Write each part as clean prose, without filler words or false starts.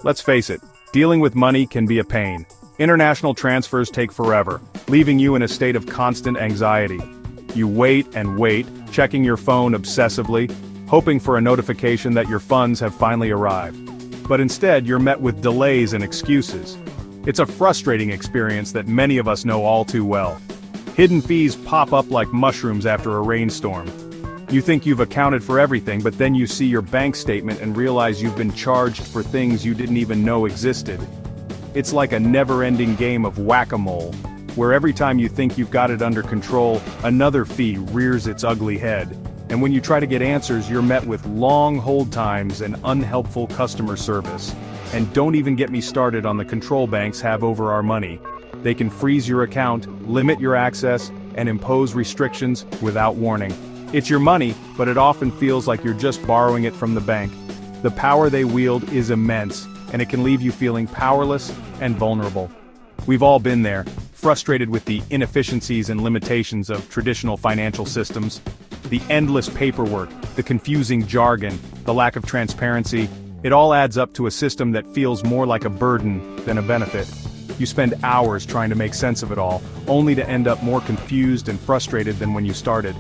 Let's face it, dealing with money can be a pain. International transfers take forever, leaving you in a state of constant anxiety. You wait and wait, checking your phone obsessively, hoping for a notification that your funds have finally arrived. But instead, you're met with delays and excuses. It's a frustrating experience that many of us know all too well. Hidden fees pop up like mushrooms after a rainstorm. You think you've accounted for everything, but then you see your bank statement and realize you've been charged for things you didn't even know existed. It's like a never-ending game of whack-a-mole, where every time you think you've got it under control, another fee rears its ugly head. And when you try to get answers, you're met with long hold times and unhelpful customer service. And don't even get me started on the control banks have over our money. They can freeze your account, limit your access, and impose restrictions without warning. It's your money, but it often feels like you're just borrowing it from the bank. The power they wield is immense, and it can leave you feeling powerless and vulnerable. We've all been there, frustrated with the inefficiencies and limitations of traditional financial systems. The endless paperwork, the confusing jargon, the lack of transparency, it all adds up to a system that feels more like a burden than a benefit. You spend hours trying to make sense of it all, only to end up more confused and frustrated than when you started.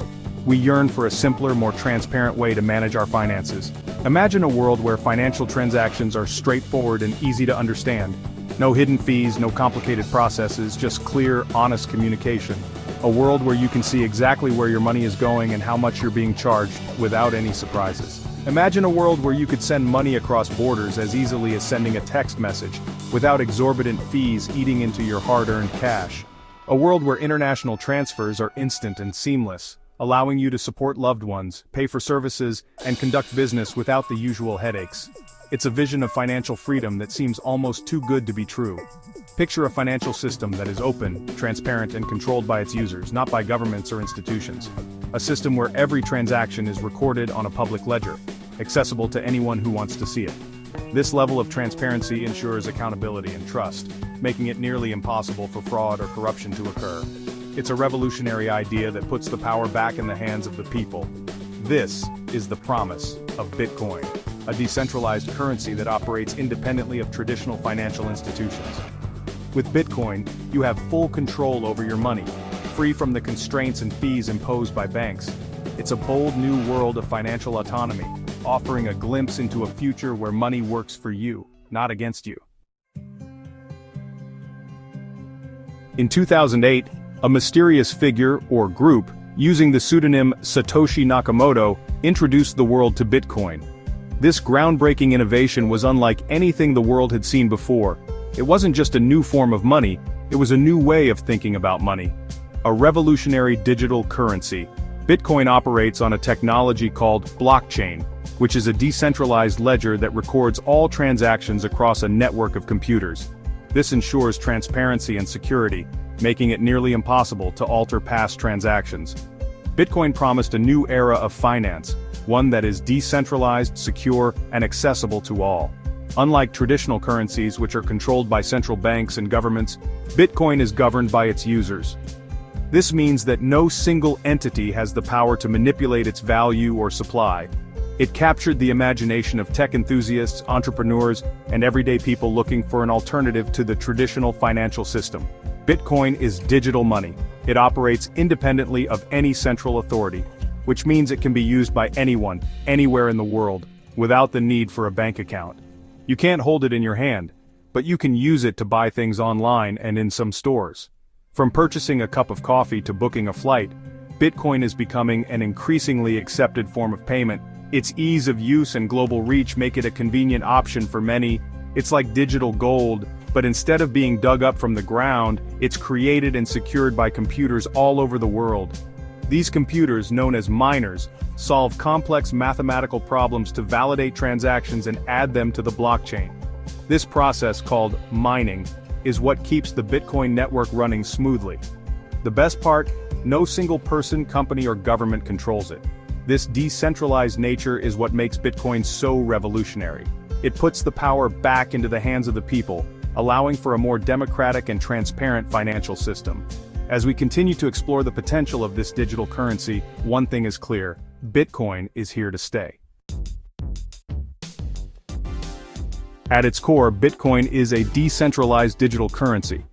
We yearn for a simpler, more transparent way to manage our finances. Imagine a world where financial transactions are straightforward and easy to understand. No hidden fees, no complicated processes, just clear, honest communication. A world where you can see exactly where your money is going and how much you're being charged, without any surprises. Imagine a world where you could send money across borders as easily as sending a text message, without exorbitant fees eating into your hard-earned cash. A world where international transfers are instant and seamless, allowing you to support loved ones, pay for services, and conduct business without the usual headaches. It's a vision of financial freedom that seems almost too good to be true. Picture a financial system that is open, transparent, and controlled by its users, not by governments or institutions. A system where every transaction is recorded on a public ledger, accessible to anyone who wants to see it. This level of transparency ensures accountability and trust, making it nearly impossible for fraud or corruption to occur. It's a revolutionary idea that puts the power back in the hands of the people. This is the promise of Bitcoin, a decentralized currency that operates independently of traditional financial institutions. With Bitcoin, you have full control over your money, free from the constraints and fees imposed by banks. It's a bold new world of financial autonomy, offering a glimpse into a future where money works for you, not against you. In 2008, a mysterious figure or group, using the pseudonym Satoshi Nakamoto, introduced the world to Bitcoin. This groundbreaking innovation was unlike anything the world had seen before. It wasn't just a new form of money, it was a new way of thinking about money. A revolutionary digital currency. Bitcoin operates on a technology called blockchain, which is a decentralized ledger that records all transactions across a network of computers. This ensures transparency and security, making it nearly impossible to alter past transactions. Bitcoin promised a new era of finance, one that is decentralized, secure, and accessible to all. Unlike traditional currencies which are controlled by central banks and governments, Bitcoin is governed by its users. This means that no single entity has the power to manipulate its value or supply. It captured the imagination of tech enthusiasts, entrepreneurs, and everyday people looking for an alternative to the traditional financial system. Bitcoin is digital money. It operates independently of any central authority, which means it can be used by anyone, anywhere in the world, without the need for a bank account. You can't hold it in your hand, but you can use it to buy things online and in some stores. From purchasing a cup of coffee to booking a flight, Bitcoin is becoming an increasingly accepted form of payment. Its ease of use and global reach make it a convenient option for many. It's like digital gold, but instead of being dug up from the ground, it's created and secured by computers all over the world. These computers, known as miners, solve complex mathematical problems to validate transactions and add them to the blockchain. This process, called mining, is what keeps the Bitcoin network running smoothly. The best part, no single person, company, or government controls it. This decentralized nature is what makes Bitcoin so revolutionary. It puts the power back into the hands of the people, allowing for a more democratic and transparent financial system. As we continue to explore the potential of this digital currency, one thing is clear: Bitcoin is here to stay. At its core, Bitcoin is a decentralized digital currency.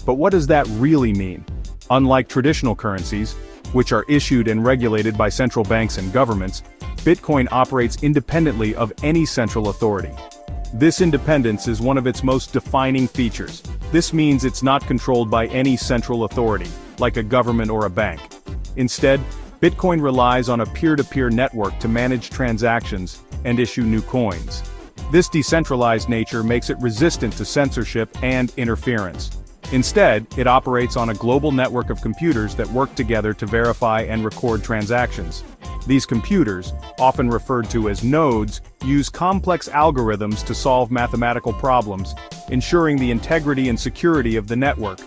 But what does that really mean? Unlike traditional currencies, which are issued and regulated by central banks and governments, Bitcoin operates independently of any central authority. This independence is one of its most defining features. This means it's not controlled by any central authority, like a government or a bank. Instead, Bitcoin relies on a peer-to-peer network to manage transactions and issue new coins. This decentralized nature makes it resistant to censorship and interference. Instead, it operates on a global network of computers that work together to verify and record transactions. These computers, often referred to as nodes, use complex algorithms to solve mathematical problems, ensuring the integrity and security of the network.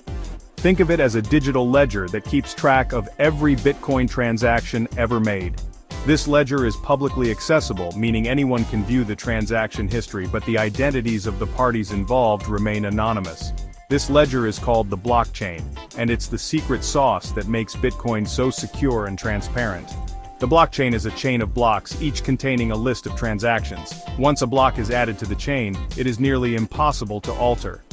Think of it as a digital ledger that keeps track of every Bitcoin transaction ever made. This ledger is publicly accessible, meaning anyone can view the transaction history, but the identities of the parties involved remain anonymous. This ledger is called the blockchain, and it's the secret sauce that makes Bitcoin so secure and transparent. The blockchain is a chain of blocks, each containing a list of transactions. Once a block is added to the chain, it is nearly impossible to alter.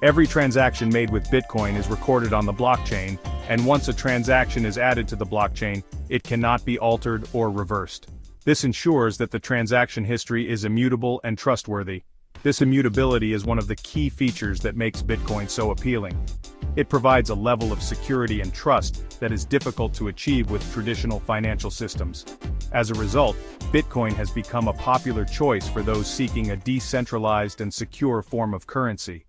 Every transaction made with Bitcoin is recorded on the blockchain, and once a transaction is added to the blockchain, it cannot be altered or reversed. This ensures that the transaction history is immutable and trustworthy. This immutability is one of the key features that makes Bitcoin so appealing. It provides a level of security and trust that is difficult to achieve with traditional financial systems. As a result, Bitcoin has become a popular choice for those seeking a decentralized and secure form of currency.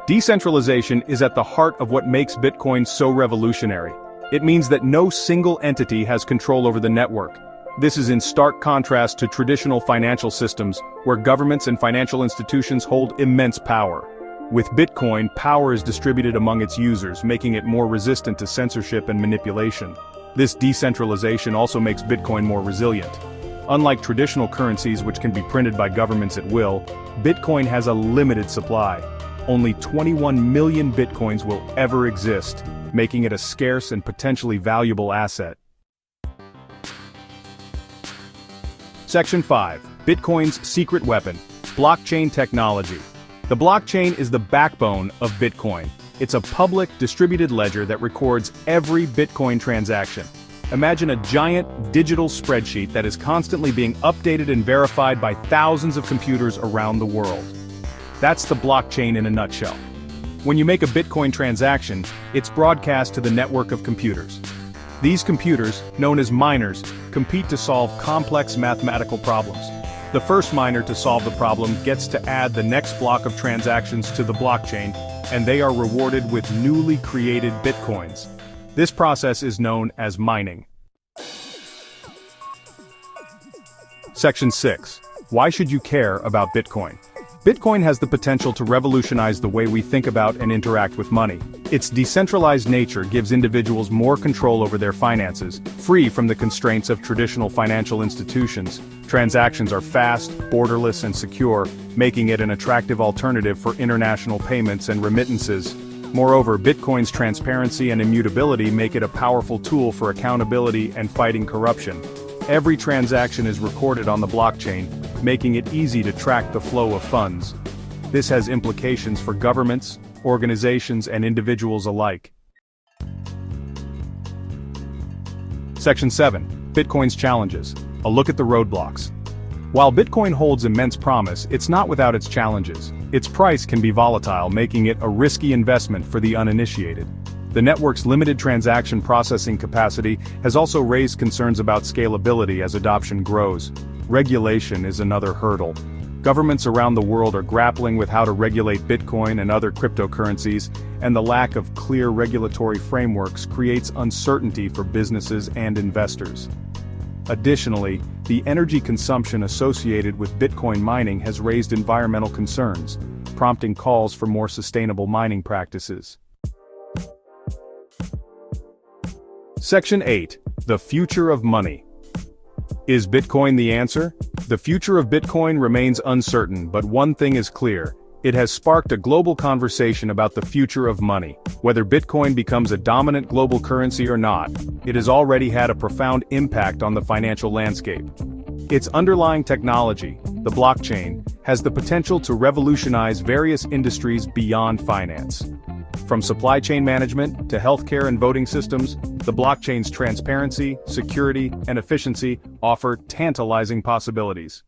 Decentralization is at the heart of what makes Bitcoin so revolutionary. It means that no single entity has control over the network. This is in stark contrast to traditional financial systems, where governments and financial institutions hold immense power. With Bitcoin, power is distributed among its users, making it more resistant to censorship and manipulation. This decentralization also makes Bitcoin more resilient. Unlike traditional currencies which can be printed by governments at will, Bitcoin has a limited supply. Only 21 million Bitcoins will ever exist, making it a scarce and potentially valuable asset. Section 5. Bitcoin's secret weapon. Blockchain technology. The blockchain is the backbone of Bitcoin. It's a public, distributed ledger that records every Bitcoin transaction. Imagine a giant, digital spreadsheet that is constantly being updated and verified by thousands of computers around the world. That's the blockchain in a nutshell. When you make a Bitcoin transaction, it's broadcast to the network of computers. These computers, known as miners, compete to solve complex mathematical problems. The first miner to solve the problem gets to add the next block of transactions to the blockchain, and they are rewarded with newly created Bitcoins. This process is known as mining. Section 6. Why should you care about Bitcoin? Bitcoin has the potential to revolutionize the way we think about and interact with money. Its decentralized nature gives individuals more control over their finances, free from the constraints of traditional financial institutions. Transactions are fast, borderless, and secure, making it an attractive alternative for international payments and remittances. Moreover, Bitcoin's transparency and immutability make it a powerful tool for accountability and fighting corruption. Every transaction is recorded on the blockchain, making it easy to track the flow of funds. This has implications for governments, organizations, and individuals alike. Section 7. Bitcoin's challenges. A look at the roadblocks. While Bitcoin holds immense promise, it's not without its challenges. Its price can be volatile, making it a risky investment for the uninitiated. The network's limited transaction processing capacity has also raised concerns about scalability as adoption grows. Regulation is another hurdle. Governments around the world are grappling with how to regulate Bitcoin and other cryptocurrencies, and the lack of clear regulatory frameworks creates uncertainty for businesses and investors. Additionally, the energy consumption associated with Bitcoin mining has raised environmental concerns, prompting calls for more sustainable mining practices. Section 8. The future of money. Is Bitcoin the answer? The future of Bitcoin remains uncertain, but one thing is clear. It has sparked a global conversation about the future of money. Whether Bitcoin becomes a dominant global currency or not, it has already had a profound impact on the financial landscape. Its underlying technology, the blockchain, has the potential to revolutionize various industries beyond finance. From supply chain management to healthcare and voting systems, the blockchain's transparency, security, and efficiency offer tantalizing possibilities.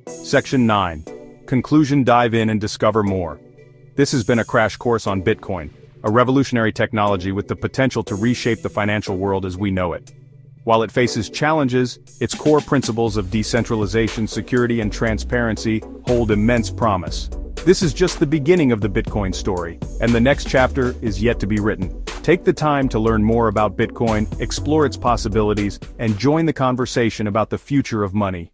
Section 9. Conclusion. Dive in and discover more. This has been a crash course on Bitcoin, a revolutionary technology with the potential to reshape the financial world as we know it. While it faces challenges, its core principles of decentralization, security, and transparency hold immense promise. This is just the beginning of the Bitcoin story, and the next chapter is yet to be written. Take the time to learn more about Bitcoin, explore its possibilities, and join the conversation about the future of money.